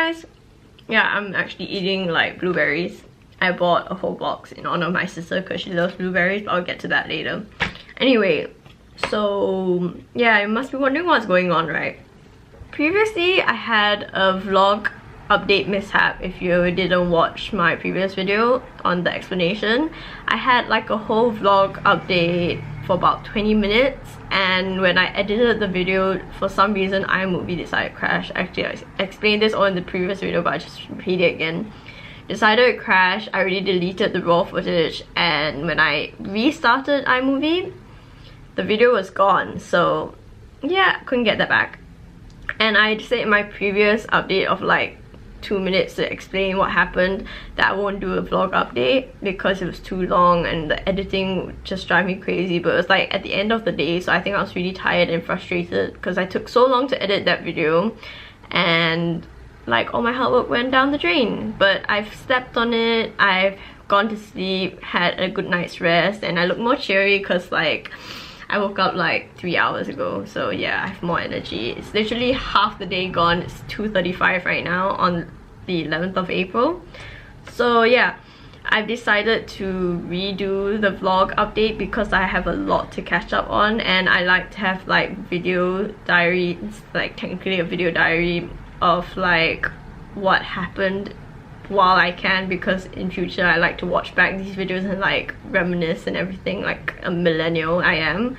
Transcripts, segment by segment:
guys! Yeah, I'm actually eating like blueberries. I bought a whole box in honor of my sister because she loves blueberries, but I'll get to that later. Anyway, so yeah, you must be wondering what's going on, right? Previously, I had a vlog update mishap. If you didn't watch my previous video on the explanation, I had like a whole vlog update for about 20 minutes, and when I edited the video, for some reason iMovie decided to crash. Actually, I explained this all in the previous video, but I just repeat it again. Decided to crash. I already deleted the raw footage, and when I restarted iMovie, the video was gone. So yeah, couldn't get that back. And I said in my previous update of like 2 minutes to explain what happened that I won't do a vlog update because it was too long and the editing would just drive me crazy. But it was like at the end of the day, so I think I was really tired and frustrated because I took so long to edit that video, and like all my hard work went down the drain. But I've slept on it, I've gone to sleep, had a good night's rest, and I look more cheery because like I woke up like 3 hours ago. So yeah, I have more energy. It's literally half the day gone. It's 2:35 right now on the 11th of April. So yeah, I've decided to redo the vlog update because I have a lot to catch up on, and I like to have like video diary. It's like technically a video diary of like what happened while I can, because in future I like to watch back these videos and like reminisce and everything, like a millennial I am.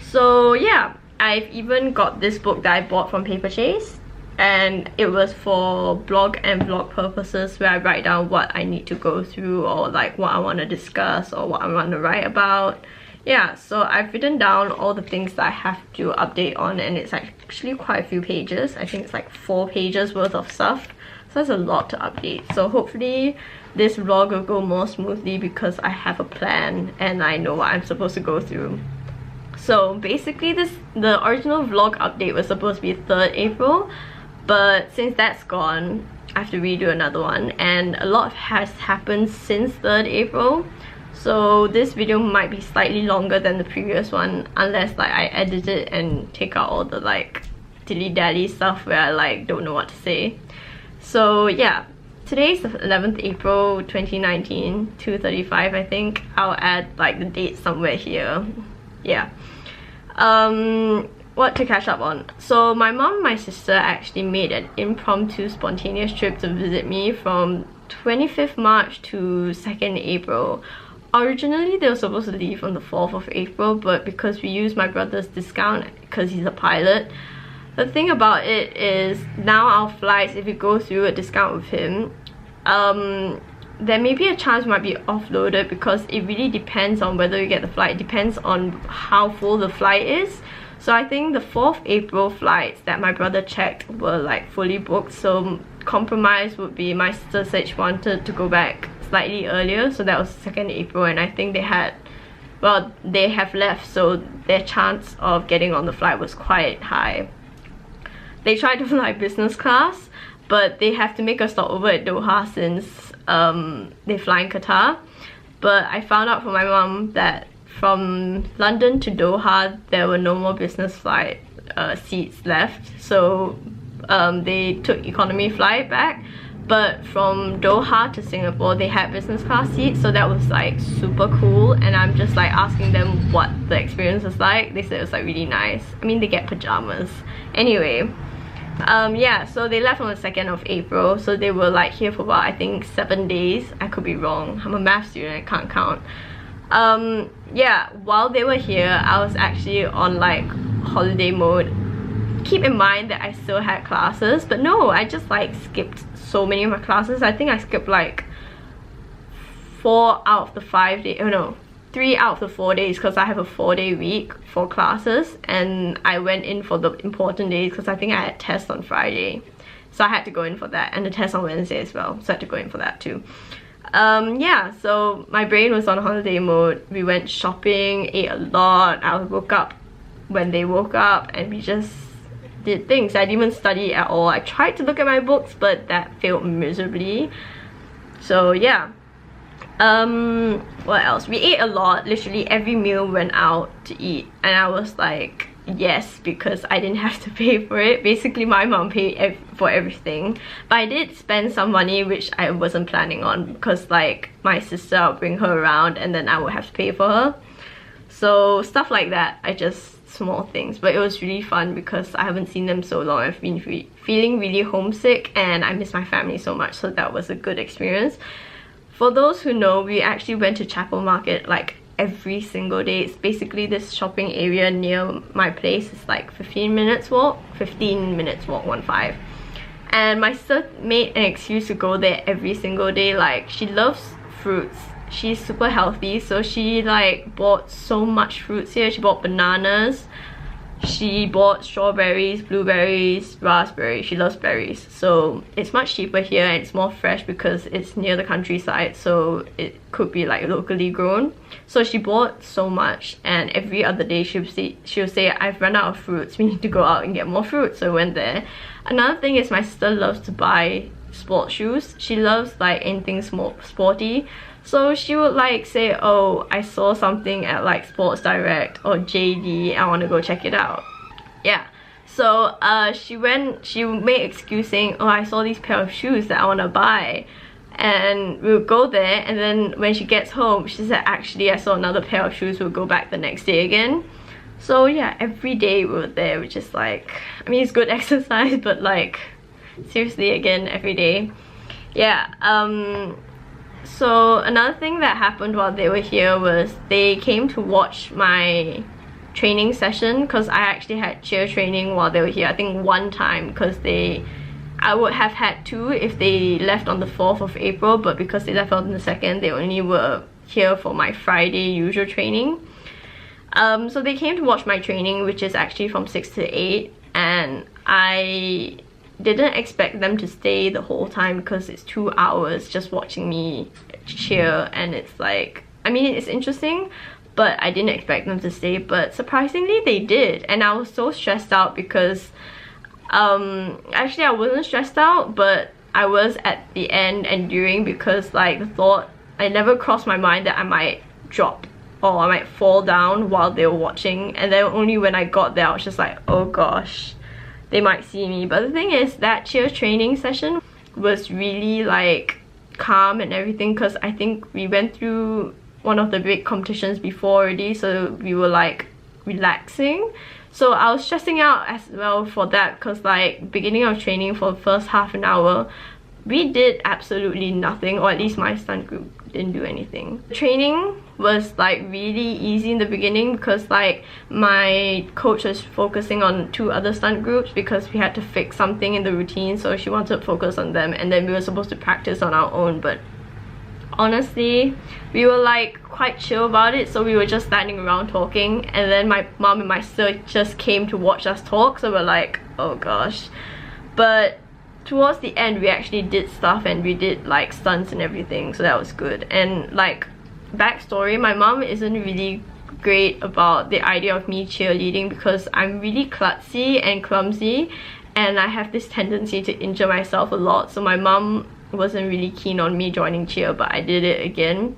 So yeah, I've even got this book that I bought from Paper Chase, and it was for blog and vlog purposes, where I write down what I need to go through, or like what I want to discuss, or what I want to write about. Yeah, so I've written down all the things that I have to update on, and it's actually quite a few pages. I think it's like 4 pages worth of stuff. So that's a lot to update. So hopefully this vlog will go more smoothly because I have a plan and I know what I'm supposed to go through. So basically the original vlog update was supposed to be 3rd April, but since that's gone, I have to redo another one, and a lot has happened since 3rd April. So this video might be slightly longer than the previous one, unless like I edit it and take out all the like dilly-dally stuff where I like don't know what to say. So yeah, today's the 11th April 2019, 2:35 I think. I'll add like the date somewhere here. Yeah. What to catch up on? So my mom and my sister actually made an impromptu spontaneous trip to visit me from 25th March to 2nd April. Originally they were supposed to leave on the 4th of April, but because we used my brother's discount because he's a pilot, the thing about it is now our flights, if we go through a discount with him, there may be a chance we might be offloaded, because it really depends on whether you get the flight. It depends on how full the flight is. So I think the 4th April flights that my brother checked were like fully booked. So compromise would be my sister said she wanted to go back slightly earlier, so that was 2nd April, and I think they had, well, they have left, so their chance of getting on the flight was quite high. They tried to fly business class, but they have to make a stopover at Doha since they fly in Qatar. But I found out from my mom that from London to Doha there were no more business flight seats left, so they took economy flight back. But from Doha to Singapore they had business class seats, so that was like super cool, and I'm just like asking them what the experience was like. They said it was like really nice. I mean, they get pajamas. Anyway, yeah, so they left on the 2nd of April, so they were like here for about I think 7 days. I could be wrong, I'm a math student, I can't count. Yeah, while they were here I was actually on like holiday mode. Keep in mind that I still had classes, but no, I just like skipped so many of my classes. I think I skipped like 4 out of the 5 days, oh no, 3 out of the 4 days, because I have a 4-day week for classes, and I went in for the important days because I think I had tests on Friday, so I had to go in for that, and the test on Wednesday as well, so I had to go in for that too. Yeah, so my brain was on holiday mode. We went shopping, ate a lot. I woke up when they woke up, and we just did things. I didn't even study at all. I tried to look at my books, but that failed miserably. So yeah. What else? We ate a lot. Literally every meal went out to eat, and I was like, yes, because I didn't have to pay for it. Basically my mom paid for everything, but I did spend some money which I wasn't planning on, because like my sister, I'll bring her around and then I would have to pay for her. So stuff like that, I just small things, but it was really fun because I haven't seen them so long. I've been feeling really homesick and I miss my family so much, so that was a good experience. For those who know, we actually went to Chapel Market like every single day. It's basically this shopping area near my place. It's like 15 minutes walk, 15. And my sister made an excuse to go there every single day. Like, she loves fruits. She's super healthy, so she like bought so much fruits here. She bought bananas, she bought strawberries, blueberries, raspberries. She loves berries, so it's much cheaper here and it's more fresh because it's near the countryside, so it could be like locally grown. So she bought so much, and every other day she'll say, I've run out of fruits, we need to go out and get more fruit. So I went there. Another thing is my sister loves to buy sports shoes. She loves like anything sporty. So she would like say, oh, I saw something at like Sports Direct or JD, I want to go check it out. Yeah, so she made excuse saying, oh, I saw these pair of shoes that I want to buy. And we'll go there, and then when she gets home, she said, actually I saw another pair of shoes, we'll go back the next day again. So yeah, every day we were there, which is like, I mean, it's good exercise, but like seriously, again, every day. Yeah. So another thing that happened while they were here was they came to watch my training session, because I actually had cheer training while they were here. I think one time, because I would have had two if they left on the 4th of April, but because they left on the 2nd, they only were here for my Friday usual training. So they came to watch my training, which is actually from 6 to 8, and I didn't expect them to stay the whole time because it's 2 hours just watching me cheer, and it's like, I mean, it's interesting, but I didn't expect them to stay. But surprisingly they did, and I was so stressed out because actually I wasn't stressed out, but I was at the end and during, because like the thought, I never crossed my mind that I might drop or I might fall down while they were watching. And then only when I got there I was just like, oh gosh, they might see me. But the thing is, that cheer training session was really like calm and everything, because I think we went through one of the big competitions before already, so we were like relaxing. So I was stressing out as well for that, because like beginning of training, for the first half an hour we did absolutely nothing, or at least my stunt group didn't do anything. The training was like really easy in the beginning because like my coach was focusing on 2 other stunt groups because we had to fix something in the routine, so she wanted to focus on them, and then we were supposed to practice on our own. But honestly, we were like quite chill about it, so we were just standing around talking, and then my mom and my sister just came to watch us talk, so we're like, oh gosh. But towards the end we actually did stuff, and we did like stunts and everything, so that was good. And like backstory, my mom isn't really great about the idea of me cheerleading because I'm really klutzy and clumsy, and I have this tendency to injure myself a lot, so my mom wasn't really keen on me joining cheer, but I did it again.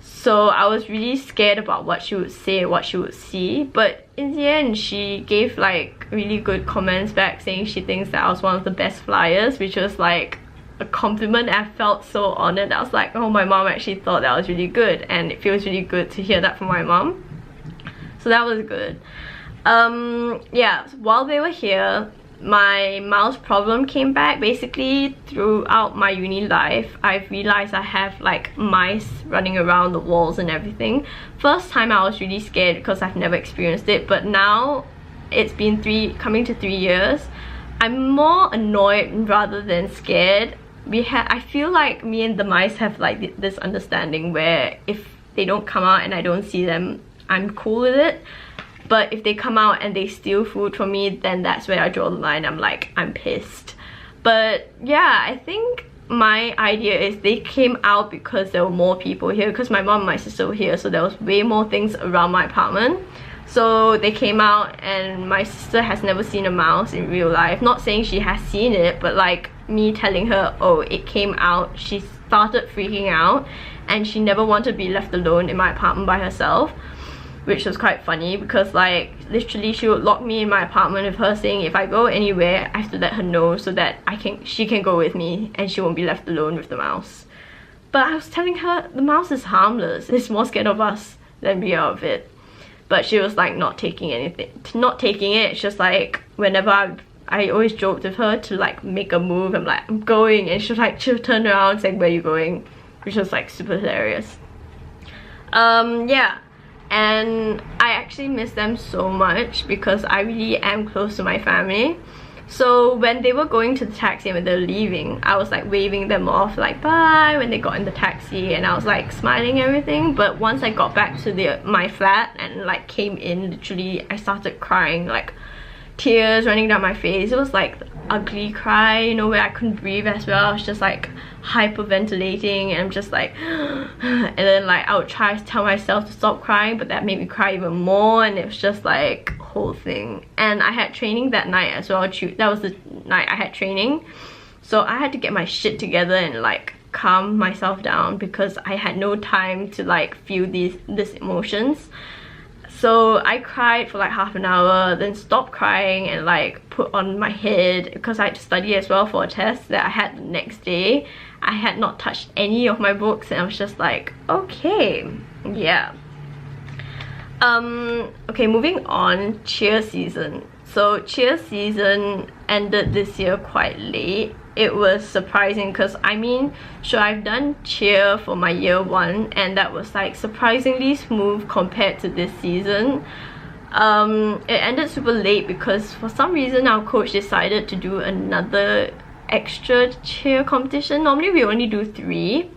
So I was really scared about what she would say, what she would see, but in the end she gave like really good comments back, saying she thinks that I was one of the best flyers, which was like a compliment. I felt so honored. I was like, oh, my mom actually thought that was really good, and it feels really good to hear that from my mom, so that was good. Yeah, while they were here, my mouse problem came back. Basically throughout my uni life, I've realized I have like mice running around the walls and everything. First time I was really scared because I've never experienced it, but now it's been coming to 3 years, I'm more annoyed rather than scared. I feel like me and the mice have like this understanding where if they don't come out and I don't see them, I'm cool with it. But if they come out and they steal food from me, then that's where I draw the line. I'm like, I'm pissed. But yeah, I think my idea is they came out because there were more people here, because my mom and my sister were here, so there was way more things around my apartment. So they came out, and my sister has never seen a mouse in real life. Not saying she has seen it, but like me telling her, oh, it came out, she started freaking out, and she never wanted to be left alone in my apartment by herself. which was quite funny because like literally she would lock me in my apartment with her, saying if I go anywhere I have to let her know so that she can go with me and she won't be left alone with the mouse. But I was telling her the mouse is harmless, it's more scared of us than we are of it. But she was like not taking it. It's just like whenever I always joked with her to like make a move, I'm like, I'm going, and she'll turn around and say, where are you going? Which was like super hilarious. Yeah, and I actually miss them so much because I really am close to my family. So when they were going to the taxi and when they were leaving, I was like waving them off like bye when they got in the taxi, and I was like smiling and everything. But once I got back to my flat and like came in, literally I started crying, like tears running down my face. It was like the ugly cry, you know, where I couldn't breathe as well. I was just like hyperventilating, and I'm just like and then like I would try to tell myself to stop crying, but that made me cry even more, and it was just like whole thing. And I had training that night as well. That was the night I had training, so I had to get my shit together and like calm myself down because I had no time to like feel these emotions. So I cried for like half an hour, then stopped crying and like put on my head because I had to study as well for a test that I had the next day. I had not touched any of my books, and I was just like, okay, yeah. Okay, moving on, cheer season. So cheer season ended this year quite late. It was surprising because I mean, sure, I've done cheer for my year 1 and that was like surprisingly smooth compared to this season. It ended super late because for some reason our coach decided to do another extra cheer competition. Normally we only do 3,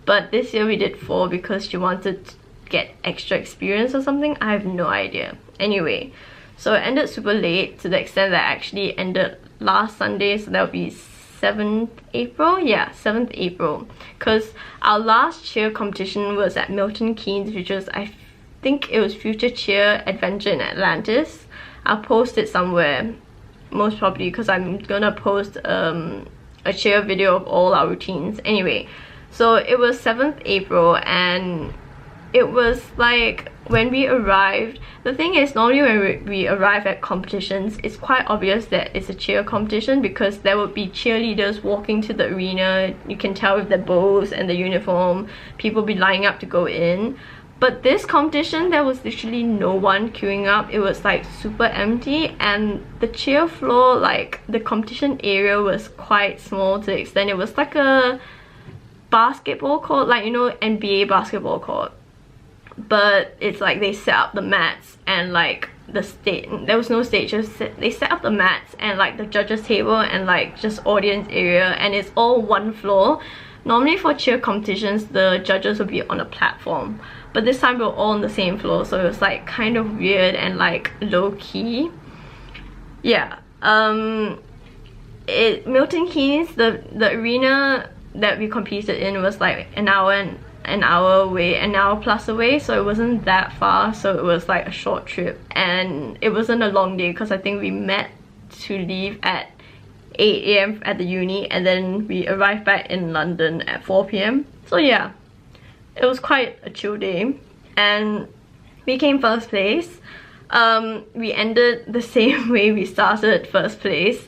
but this year we did 4 because she wanted to get extra experience or something. I have no idea. Anyway, so it ended super late to the extent that it actually ended last Sunday, so that would be 7th April? Yeah, 7th April. Because our last cheer competition was at Milton Keynes, which was, I think it was Future Cheer Adventure in Atlantis. I'll post it somewhere, most probably, because I'm gonna post a cheer video of all our routines. Anyway, so it was 7th April and it was like when we arrived, the thing is normally when we arrive at competitions, it's quite obvious that it's a cheer competition because there would be cheerleaders walking to the arena. You can tell with their bows and the uniform, people be lining up to go in. But this competition, there was literally no one queuing up. It was like super empty, and the cheer floor, like the competition area, was quite small to the extent it was like a basketball court, like, you know, NBA basketball court. But it's like they set up the mats and like the stage, there was no stage, they set up the mats and like the judges table and like just audience area, and it's all one floor. Normally for cheer competitions the judges would be on a platform, but this time we were all on the same floor, so it was like kind of weird and like low-key. Yeah, Milton Keynes, the arena that we competed in was like an hour away, an hour plus away, so it wasn't that far, so it was like a short trip, and it wasn't a long day because I think we met to leave at 8 AM at the uni, and then we arrived back in London at 4 PM. So yeah, it was quite a chill day, and we came first place. We ended the same way we started, first place,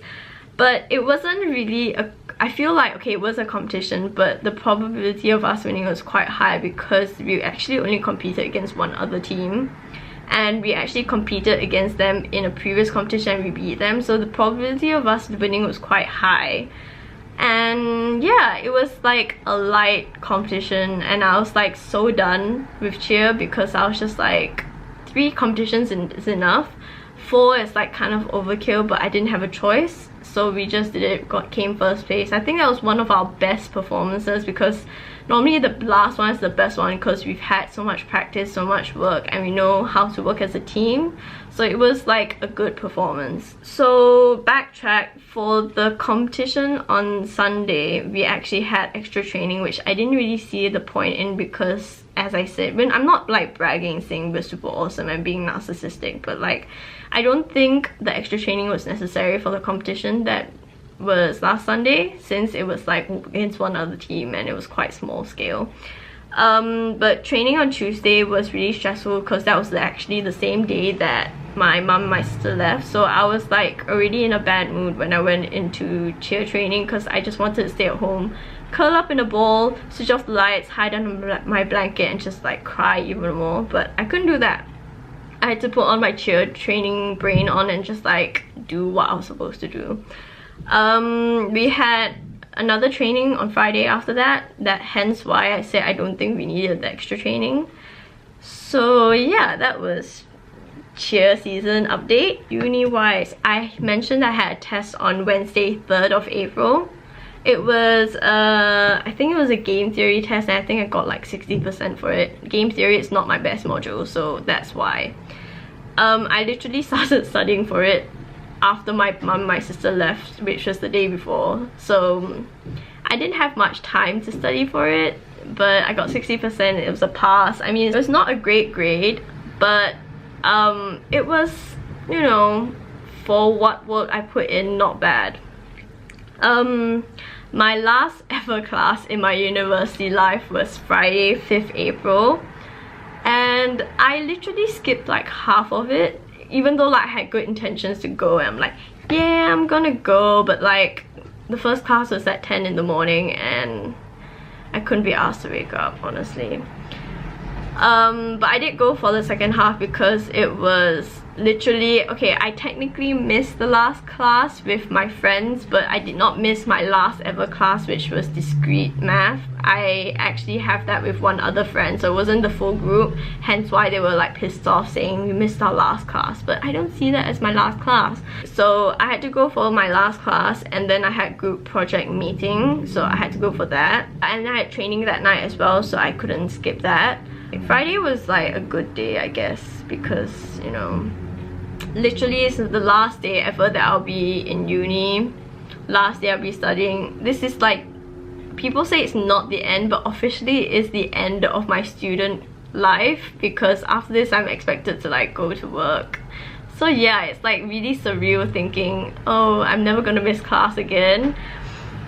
but it wasn't really I feel like, okay, it was a competition, but the probability of us winning was quite high because we actually only competed against one other team, and we actually competed against them in a previous competition and we beat them, so the probability of us winning was quite high. And yeah, it was like a light competition, and I was like so done with cheer because I was just like, 3 competitions is enough. 4 is like kind of overkill, but I didn't have a choice, so we just did it, came first place. I think that was one of our best performances because normally the last one is the best one because we've had so much practice, so much work, and we know how to work as a team, so it was like a good performance. So backtrack, for the competition on Sunday we actually had extra training, which I didn't really see the point in because, as I said, when I'm not like bragging saying we're super awesome and being narcissistic, but like I don't think the extra training was necessary for the competition that was last Sunday, since it was like against one other team and it was quite small scale. But training on Tuesday was really stressful because that was actually the same day that my mum and my sister left. So I was like already in a bad mood when I went into cheer training because I just wanted to stay at home, curl up in a ball, switch off the lights, hide under my blanket and just like cry even more. But I couldn't do that. I had to put on my cheer training brain on and just like do what I was supposed to do. We had another training on Friday after that, hence why I said I don't think we needed the extra training. So yeah, that was cheer season update. Uni wise, I mentioned I had a test on Wednesday 3rd of April. It was I think it was a game theory test and I think I got like 60% for it. Game theory is not my best module, so that's why. I literally started studying for it after my mum and my sister left, which was the day before. So I didn't have much time to study for it, but I got 60%. It was a pass. I mean, it was not a great grade, but it was, you know, for what work I put in, not bad. My last ever class in my university life was Friday 5th April, and I literally skipped like half of it, even though like I had good intentions to go. And I'm like, yeah, I'm gonna go, but like the first class was at 10 in the morning and I couldn't be asked to wake up, honestly. But I did go for the second half because it was literally, okay, I technically missed the last class with my friends, but I did not miss my last ever class, which was discrete math. I actually have that with one other friend, so it wasn't the full group, hence why they were like pissed off saying we missed our last class, but I don't see that as my last class. So I had to go for my last class, and then I had group project meeting, so I had to go for that, and I had training that night as well, so I couldn't skip that. Friday was like a good day, I guess, because, you know, literally it's the last day ever that I'll be in uni, last day I'll be studying. This is like, people say it's not the end, but officially it is the end of my student life, because after this I'm expected to like go to work. So yeah, it's like really surreal thinking, oh, I'm never gonna miss class again.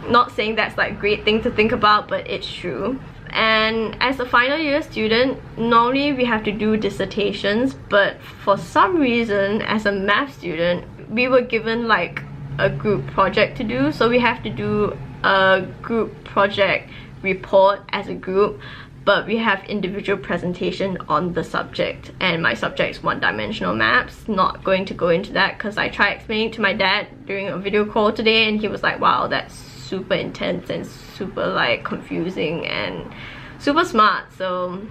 Not saying that's like a great thing to think about, but it's true. And as a final year student, normally we have to do dissertations, but for some reason as a math student we were given like a group project to do, so we have to do a group project report as a group, but we have individual presentation on the subject, and my subject is one-dimensional maps. Not going to go into that because I tried explaining to my dad during a video call today and he was like, wow, that's super intense and super like confusing and super smart. So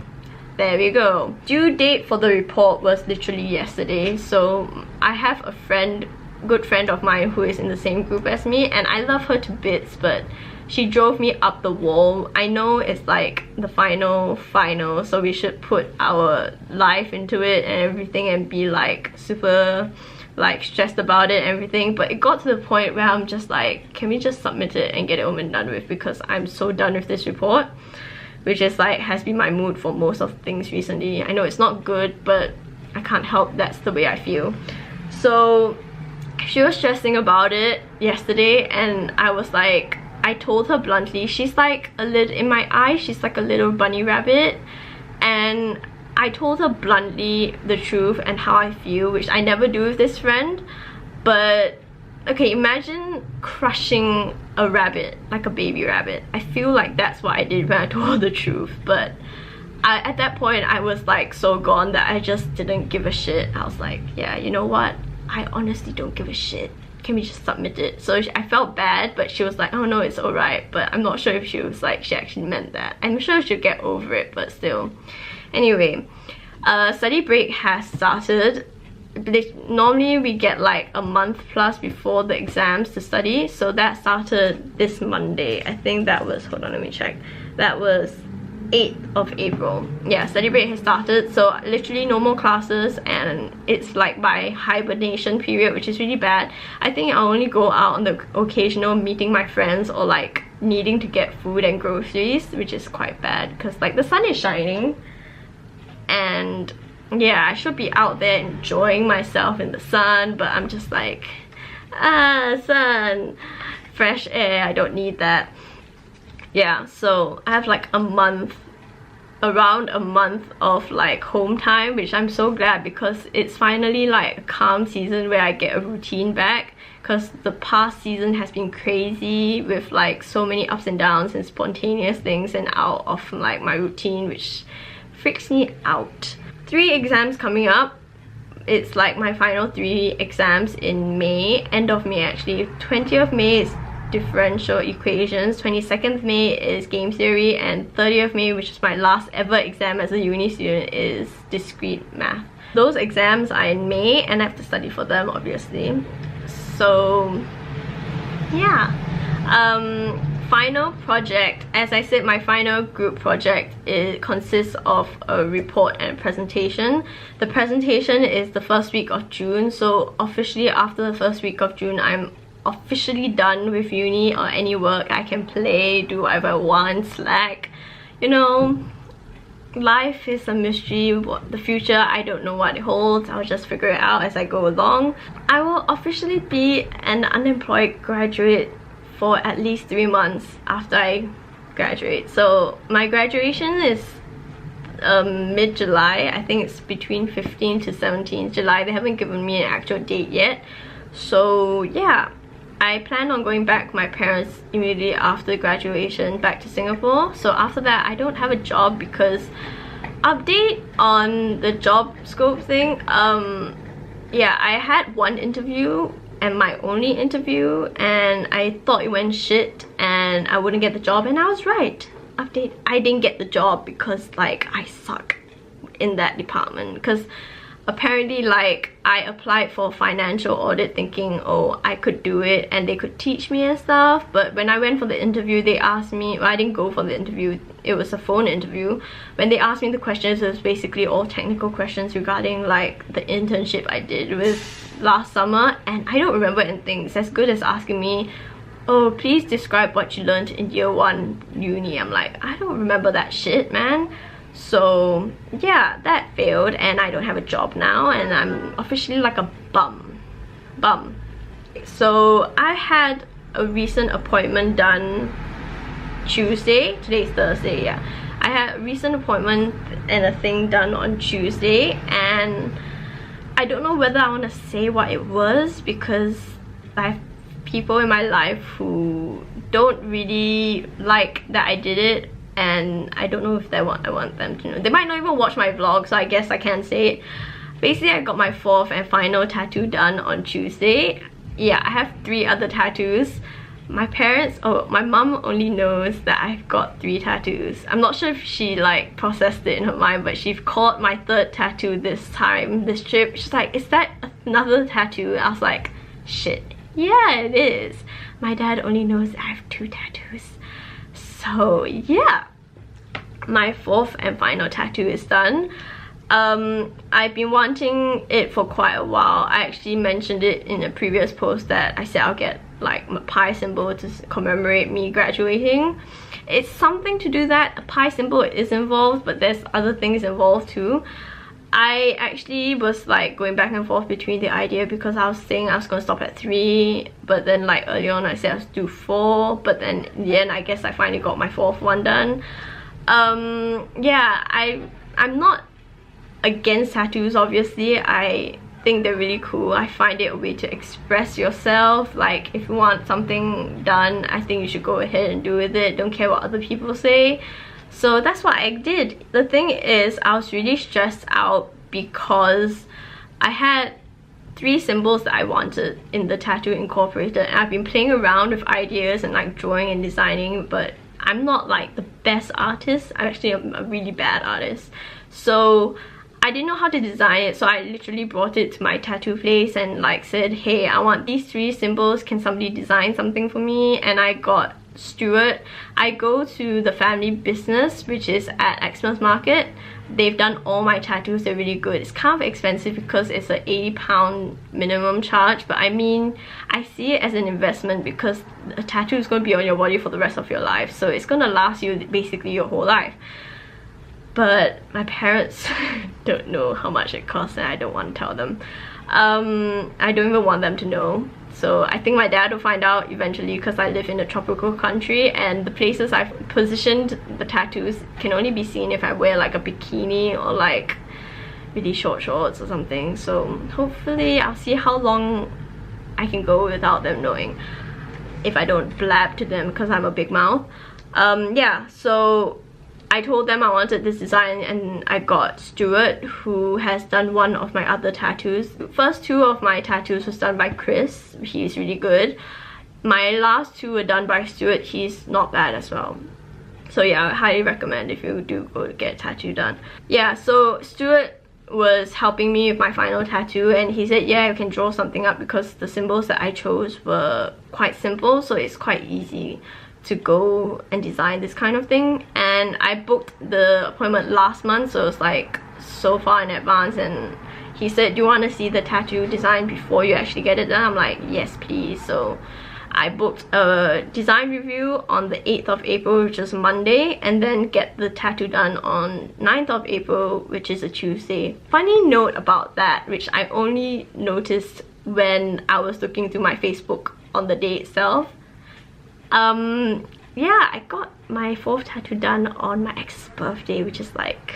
there we go. Due date for the report was literally yesterday, so I have a friend, good friend of mine, who is in the same group as me, and I love her to bits, but she drove me up the wall. I know it's like the final, so we should put our life into it and everything and be like super like stressed about it and everything, but it got to the point where I'm just like, can we just submit it and get it over and done with, because I'm so done with this report, which is like has been my mood for most of things recently. I know it's not good, but I can't help, that's the way I feel. So she was stressing about it yesterday and I was like, I told her bluntly, she's like a little, in my eyes she's like a little bunny rabbit, and I told her bluntly the truth and how I feel, which I never do with this friend. But okay, imagine crushing a rabbit, like a baby rabbit. I feel like that's what I did when I told her the truth, but at that point I was like so gone that I just didn't give a shit. I was like, yeah, you know what, I honestly don't give a shit, can we just submit it? So I felt bad, but she was like, oh no, it's alright. But I'm not sure if she was like, she actually meant that. I'm sure she'll get over it, but still. Anyway, study break has started. Normally we get like a month plus before the exams to study, so that started this Monday. I think that was, hold on, let me check, that was 8th of April. Yeah, study break has started, so literally no more classes, and it's like my hibernation period, which is really bad. I think I'll only go out on the occasional meeting my friends or like needing to get food and groceries, which is quite bad because like the sun is shining and yeah, I should be out there enjoying myself in the sun, but I'm just like, sun, fresh air, I don't need that. Yeah, so I have like a month around a month of like home time, which I'm so glad, because it's finally like a calm season where I get a routine back, because the past season has been crazy with like so many ups and downs and spontaneous things and out of like my routine, which freaks me out. 3 exams coming up. It's like my final 3 exams in May, end of May actually. 20th of May is differential equations, 22nd of May is game theory, and 30th of May, which is my last ever exam as a uni student, is discrete math. Those exams are in May and I have to study for them, obviously. So yeah, final project, as I said, my final group project, it consists of a report and a presentation. The presentation is the first week of June, so officially after the first week of June I'm officially done with uni or any work. I can play, do whatever I want, slack. You know, life is a mystery. The future, I don't know what it holds. I'll just figure it out as I go along. I will officially be an unemployed graduate for at least 3 months after I graduate. So my graduation is mid-July. I think it's between 15th to 17th July. They haven't given me an actual date yet. So yeah, I plan on going back with my parents immediately after graduation back to Singapore. So after that, I don't have a job, because update on the job scope thing, yeah, I had 1 interview and my only interview, and I thought it went shit and I wouldn't get the job, and I was right. Update, I didn't get the job because like I suck in that department, because apparently like I applied for financial audit thinking, oh, I could do it and they could teach me and stuff. But when I went for the interview, they asked me, well, I didn't go for the interview, it was a phone interview. When they asked me the questions, it was basically all technical questions regarding like the internship I did with last summer, and I don't remember anything. It's as good as asking me, oh, please describe what you learned in year 1 uni. I'm like, I don't remember that shit, man. So yeah, that failed and I don't have a job now, and I'm officially like a bum. So I had a recent appointment done Tuesday. Today's Thursday, yeah. I had a recent appointment and a thing done on Tuesday, and I don't know whether I want to say what it was, because I have people in my life who don't really like that I did it, and I don't know if I want them to know. They might not even watch my vlog, so I guess I can't say it. Basically, I got my 4th and final tattoo done on Tuesday. Yeah, I have 3 other tattoos. My parents, oh, my mum only knows that I've got 3 tattoos. I'm not sure if she like processed it in her mind, but she called my 3rd tattoo this time, this trip. She's like, is that another tattoo? I was like, shit, yeah, it is. My dad only knows I have 2 tattoos. So yeah, my 4th and final tattoo is done. I've been wanting it for quite a while. I actually mentioned it in a previous post that I said I'll get like a pie symbol to commemorate me graduating. It's something to do that. A pie symbol is involved, but there's other things involved too. I actually was like going back and forth between the idea, because I was saying I was going to stop at 3, but then like earlier on I said I was do 4, but then in the end I guess I finally got my 4th one done. Yeah, I'm not against tattoos, obviously. I think they're really cool. I find it a way to express yourself. Like if you want something done, I think you should go ahead and do with it. Don't care what other people say. So that's what I did. The thing is, I was really stressed out because I had 3 symbols that I wanted in the tattoo incorporated, and I've been playing around with ideas and like drawing and designing, but I'm not like the best artist. I'm actually a really bad artist. So I didn't know how to design it, so I literally brought it to my tattoo place and like said, hey, I want these 3 symbols, can somebody design something for me? And I got Stuart. I go to the family business, which is at Xmas Market. They've done all my tattoos. They're really good. It's kind of expensive because it's a £80 minimum charge, but I mean, I see it as an investment because a tattoo is going to be on your body for the rest of your life, so it's going to last you basically your whole life. But my parents don't know how much it costs, and I don't want to tell them. I don't even want them to know. So I think my dad will find out eventually because I live in a tropical country, and the places I've positioned the tattoos can only be seen if I wear like a bikini or like really short shorts or something. So hopefully I'll see how long I can go without them knowing, if I don't blab to them because I'm a big mouth. Yeah, so I told them I wanted this design, and I got Stuart, who has done one of my other tattoos. The first two of my tattoos was done by Chris. He's really good. My last two were done by Stuart. He's not bad as well. So yeah, I highly recommend if you do go to get a tattoo done. Yeah, so Stuart was helping me with my final tattoo, and he said yeah, you can draw something up because the symbols that I chose were quite simple, so it's quite easy to go and design this kind of thing. And I booked the appointment last month, so it's like so far in advance, and he said, do you want to see the tattoo design before you actually get it done? I'm like, yes please. So I booked a design review on the 8th of April, which is Monday, and then get the tattoo done on 9th of April, which is a Tuesday. Funny note about that, which I only noticed when I was looking through my Facebook on the day itself. Yeah, I got my 4th tattoo done on my ex's birthday, which is like,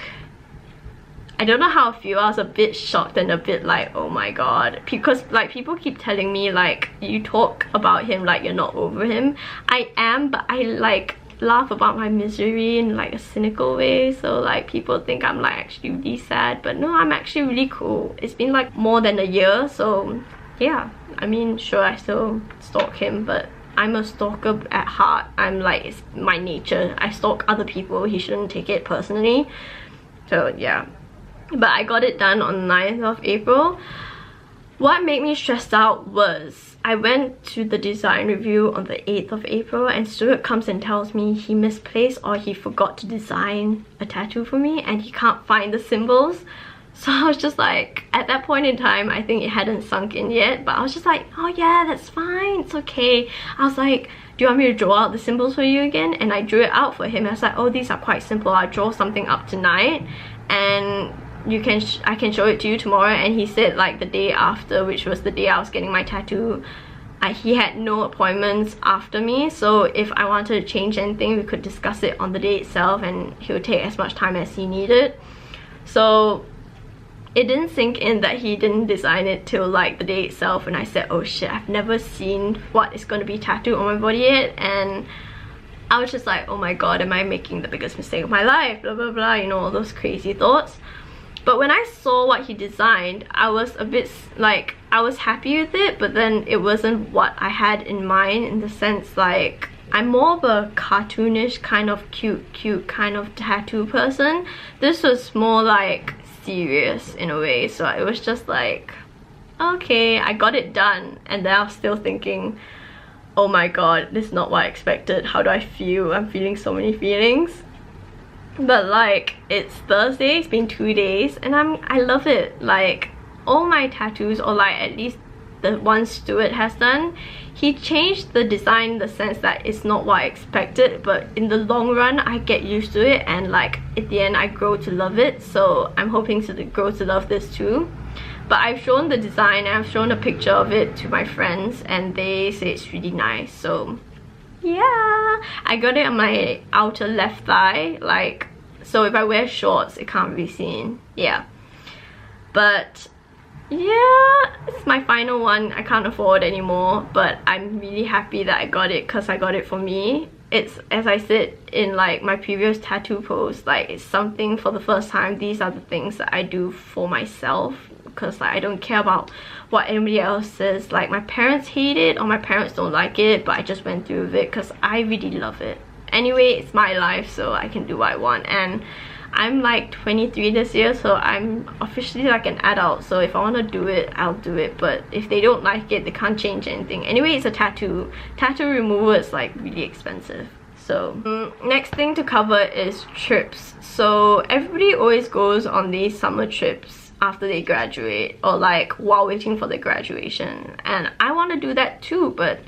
I don't know how I feel. I was a bit shocked and a bit like, oh my god, because like people keep telling me like, you talk about him like you're not over him. I am, but I like laugh about my misery in like a cynical way, so like people think I'm like actually really sad, but no, I'm actually really cool. It's been like more than a year, so yeah, I mean, sure, I still stalk him, but I'm a stalker at heart. I'm like, it's my nature. I stalk other people. He shouldn't take it personally. So yeah, but I got it done on the 9th of April. What made me stressed out was I went to the design review on the 8th of April, and Stuart comes and tells me he misplaced or he forgot to design a tattoo for me and he can't find the symbols. So I was just like, at that point in time, I think it hadn't sunk in yet, but I was just like, oh yeah, that's fine, it's okay. I was like, do you want me to draw out the symbols for you again? And I drew it out for him. I was like, oh, these are quite simple. I'll draw something up tonight and you can I can show it to you tomorrow. And he said like the day after, which was the day I was getting my tattoo, he had no appointments after me, so if I wanted to change anything, we could discuss it on the day itself, and he would take as much time as he needed. So it didn't sink in that he didn't design it till like the day itself, and I said, oh shit, I've never seen what is going to be tattooed on my body yet. And I was just like, oh my god, am I making the biggest mistake of my life, blah blah blah, you know, all those crazy thoughts. But when I saw what he designed, I was a bit like, I was happy with it, but then it wasn't what I had in mind, in the sense like, I'm more of a cartoonish kind of cute kind of tattoo person. This was more like serious in a way, so it was just like, okay, I got it done. And then I was still thinking, oh my god, this is not what I expected. How do I feel? I'm feeling so many feelings. But like, it's Thursday, it's been 2 days, and I love it. Like, all my tattoos, or like at least the one Stuart has done, he changed the design in the sense that it's not what I expected, but in the long run I get used to it, and like at the end I grow to love it. So I'm hoping to grow to love this too. But I've shown the design, I've shown a picture of it to my friends, and they say it's really nice. So yeah, I got it on my outer left thigh, like, so if I wear shorts it can't be seen. Yeah, but yeah, it's my final one. I can't afford anymore, but I'm really happy that I got it, because I got it for me. It's, as I said in like my previous tattoo post, like, it's something for the first time. These are the things that I do for myself, because like I don't care about what anybody else says. Like, my parents hate it or my parents don't like it, but I just went through with it because I really love it. Anyway, it's my life, so I can do what I want, and I'm like 23 this year, so I'm officially like an adult. So if I want to do it, I'll do it, but if they don't like it, they can't change anything. Anyway, it's a tattoo. Tattoo removal is like really expensive. So next thing to cover is trips. So everybody always goes on these summer trips after they graduate, or like while waiting for their graduation, and I want to do that too, but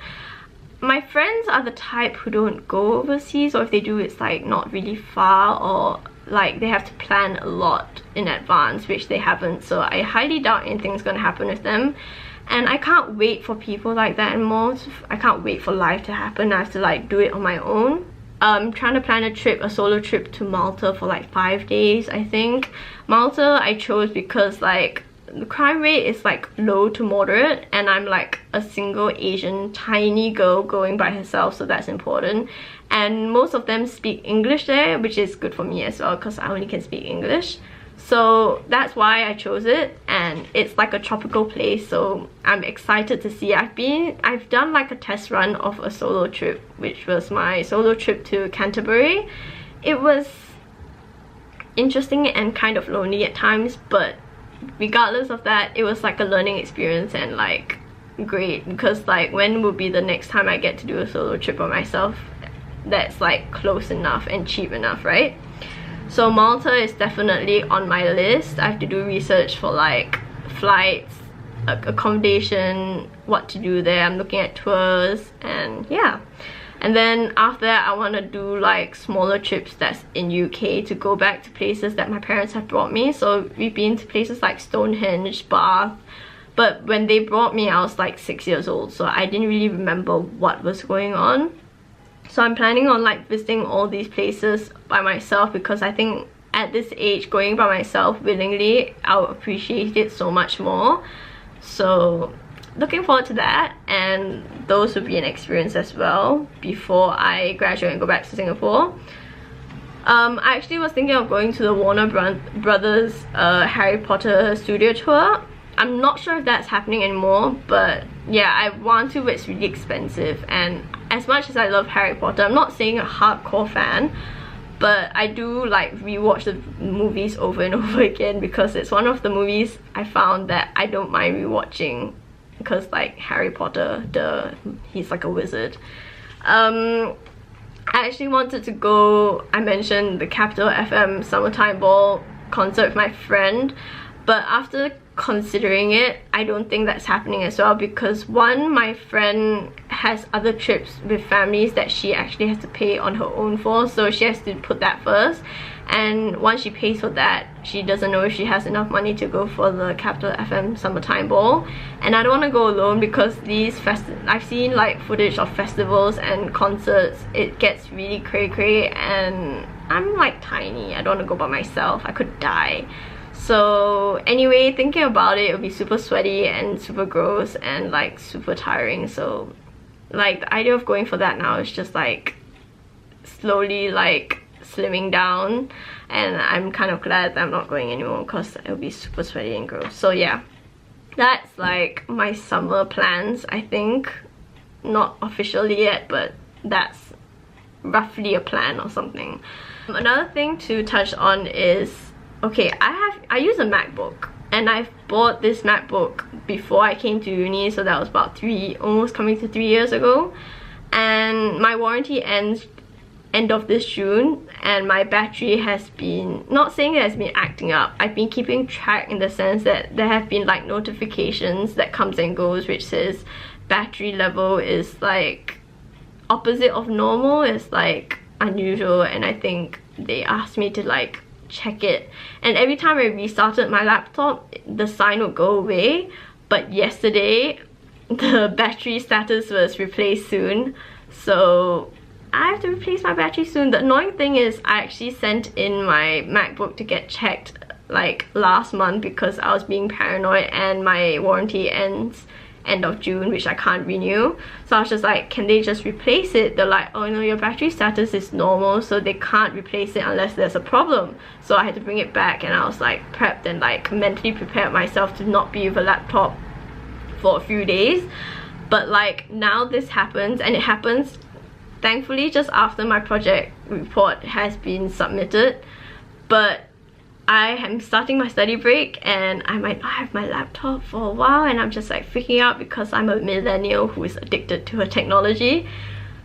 my friends are the type who don't go overseas, or if they do, it's like not really far, or like they have to plan a lot in advance, which they haven't. So I highly doubt anything's gonna happen with them. and I can't wait for people like that anymore. I can't wait for life to happen. I have to like do it on my own. I'm trying to plan a solo trip to Malta for like 5 days, I think. Malta I chose because like the crime rate is like low to moderate, and I'm like a single Asian tiny girl going by herself, so that's important. And most of them speak English there, which is good for me as well because I only can speak English. So that's why I chose it, and it's like a tropical place, so I'm excited to see. I've done like a test run of a solo trip, which was my solo trip to Canterbury. It was interesting and kind of lonely at times, but regardless of that, it was like a learning experience and like great, because like when will be the next time I get to do a solo trip by myself that's like close enough and cheap enough, right? So Malta is definitely on my list. I have to do research for like flights, accommodation, what to do there. I'm looking at tours, and yeah. And then after that, I want to do like smaller trips that's in UK to go back to places that my parents have brought me. So we've been to places like Stonehenge, Bath, but when they brought me I was like 6 years old, so I didn't really remember what was going on. So I'm planning on like visiting all these places by myself, because I think at this age, going by myself willingly, I'll appreciate it so much more. So looking forward to that, and those will be an experience as well before I graduate and go back to Singapore. I actually was thinking of going to the Warner Brothers Harry Potter studio tour. I'm not sure if that's happening anymore, but yeah, I want to, but it's really expensive. And as much as I love Harry Potter, I'm not saying a hardcore fan, but I do like rewatch the movies over and over again, because it's one of the movies I found that I don't mind rewatching, because like Harry Potter, he's like a wizard. I actually wanted to go, I mentioned the Capital FM Summertime Ball concert with my friend, but after considering it, I don't think that's happening as well, because one, my friend has other trips with families that she actually has to pay on her own for, so she has to put that first, and once she pays for that, she doesn't know if she has enough money to go for the Capital FM Summertime Ball. And I don't want to go alone, because I've seen like footage of festivals and concerts, it gets really cray-cray, and I'm like tiny, I don't want to go by myself, I could die. So anyway, thinking about it, it'll be super sweaty and super gross and like super tiring. So like the idea of going for that now is just like slowly like slimming down, and I'm kind of glad that I'm not going anymore, because it'll be super sweaty and gross. So yeah, that's like my summer plans, I think. Not officially yet, but that's roughly a plan or something. Another thing to touch on is, okay, I use a MacBook, and I've bought this MacBook before I came to uni, so that was about almost coming to 3 years ago, and my warranty ends end of this June, and my battery has been, not saying it has been acting up, I've been keeping track in the sense that there have been like notifications that comes and goes which says battery level is like opposite of normal, it's like unusual, and I think they asked me to like check it, and every time I restarted my laptop the sign would go away. But yesterday the battery status was replaced soon, so I have to replace my battery soon. The annoying thing is I actually sent in my MacBook to get checked like last month, because I was being paranoid, and my warranty ends end of June, which I can't renew. So I was just like, can they just replace it? They're like, oh no, your battery status is normal, so they can't replace it unless there's a problem. So I had to bring it back, and I was like prepped and like mentally prepared myself to not be with a laptop for a few days. But like now this happens, and it happens thankfully just after my project report has been submitted. But I am starting my study break, and I might not have my laptop for a while, and I'm just like freaking out because I'm a millennial who is addicted to her technology.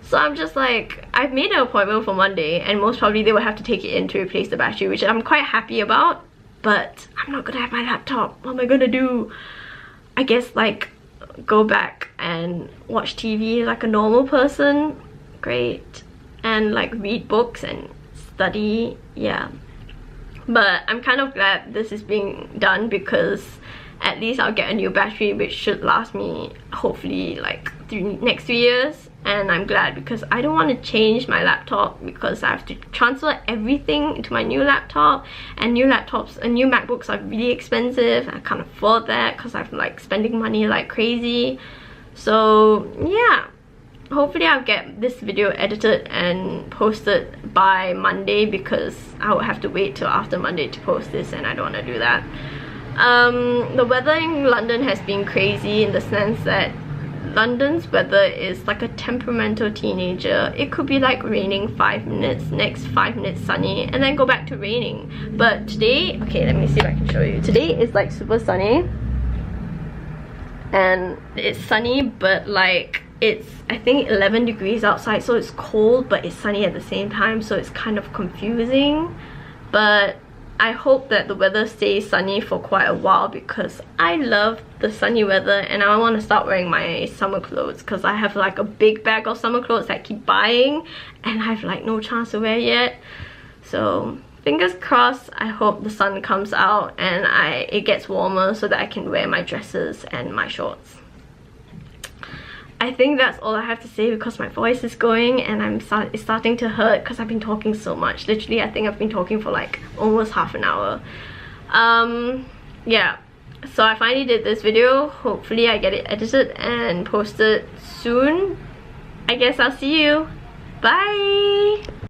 So I'm just like, I've made an appointment for Monday, and most probably they will have to take it in to replace the battery, which I'm quite happy about, but I'm not gonna have my laptop. What am I gonna do? I guess like go back and watch TV like a normal person. Great. And like read books and study, yeah. But I'm kind of glad this is being done, because at least I'll get a new battery, which should last me hopefully like next 3 years. And I'm glad, because I don't want to change my laptop because I have to transfer everything into my new laptop, and new laptops and new MacBooks are really expensive. I can't afford that because I'm like spending money like crazy. So yeah, hopefully I'll get this video edited and posted by Monday, because I will have to wait till after Monday to post this, and I don't want to do that. The weather in London has been crazy, in the sense that London's weather is like a temperamental teenager. It could be like raining 5 minutes, next 5 minutes sunny, and then go back to raining. But today, okay, let me see if I can show you. Today is like super sunny, and it's sunny, but like it's, I think, 11 degrees outside, so it's cold but it's sunny at the same time, so it's kind of confusing. But I hope that the weather stays sunny for quite a while, because I love the sunny weather and I want to start wearing my summer clothes, because I have like a big bag of summer clothes that I keep buying and I have like no chance to wear yet. So fingers crossed, I hope the sun comes out and it gets warmer so that I can wear my dresses and my shorts. I think that's all I have to say, because my voice is going and it's starting to hurt because I've been talking so much. Literally, I think I've been talking for like almost half an hour. Yeah, so I finally did this video. Hopefully I get it edited and posted soon. I guess I'll see you. Bye!